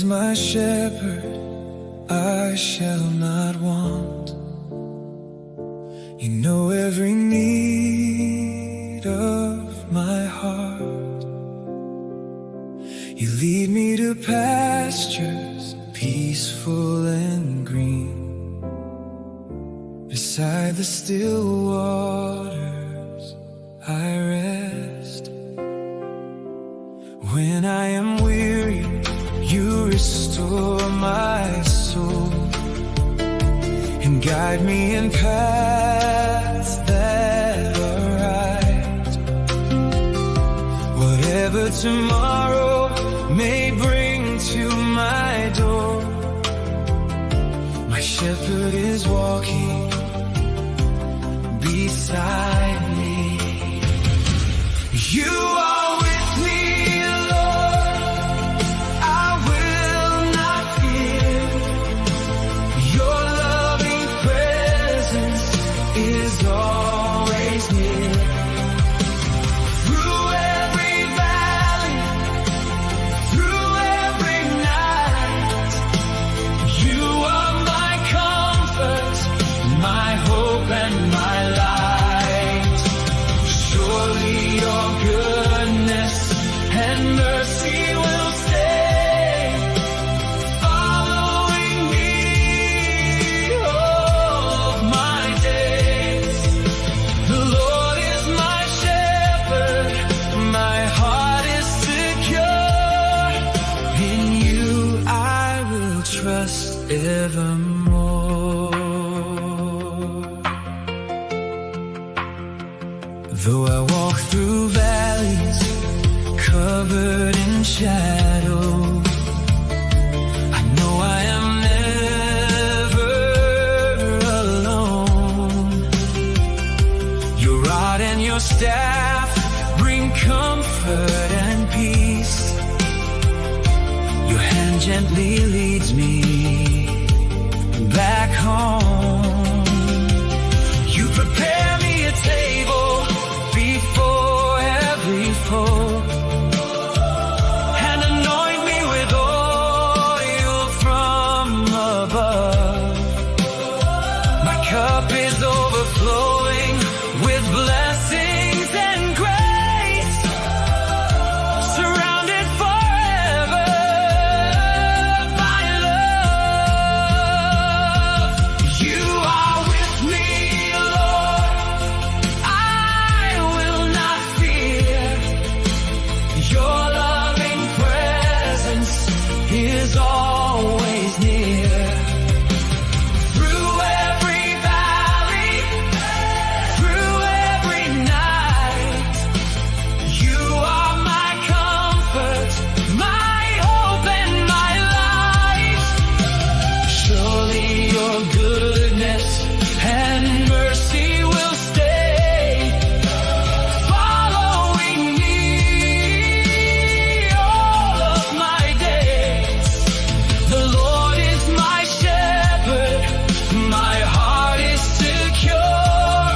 is my shepherd, I shall not want. You know every need of my heart. You lead me to pastures peaceful and green. Beside the still waters I rest. When I am weary, you restore my soul and guide me in paths that are right. Whatever tomorrow may bring to my door, my shepherd is walking beside me. You are with me, Lord, I will not fear. Your loving presence is always near. Through every valley, through every night, you are my comfort, my hope and my light. Surely your goodness and mercy will stay following me all of my days. The Lord is my shepherd, my heart is secure. In you I will trust evermore. Though I walk through valleys covered in shadow, I know I am never alone. Your rod and your staff bring comfort and peace. Your hand gently leads me back home. You prepare me a table before every foe, and anoint me with oil from above. My cup is overflowing with blessings and grace, surrounded forever by love. You are with me, Lord, I will not fear. Your loving presence is always near. Through every valley, through every night, you are my comfort, my hope and my light. Surely your goodness and mercy will stay following me all of my days. The Lord is my shepherd, my heart is secure.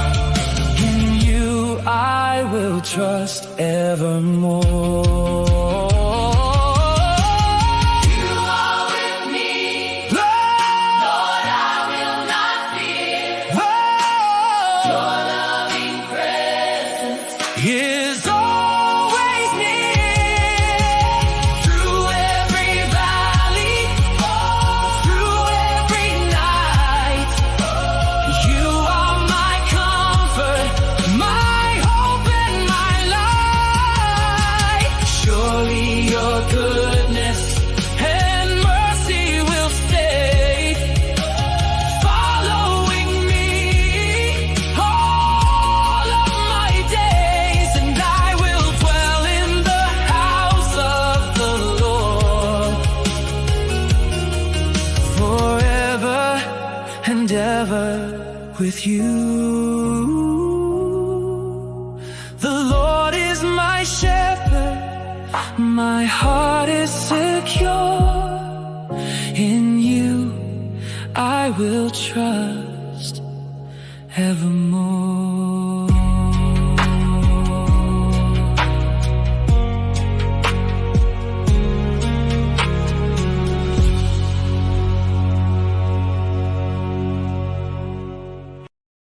In you I will trust evermore. You are with me, Lord, I will not fear. Your loving presence is always near. Through every valley, through every night, you are my comfort, my hope and my light. Surely your goodness and mercy will stay following me all of my days, and I will dwell in the house of the Lord forever and ever with you. The Lord is my shepherd, my heart is secure. In you I will trust evermore.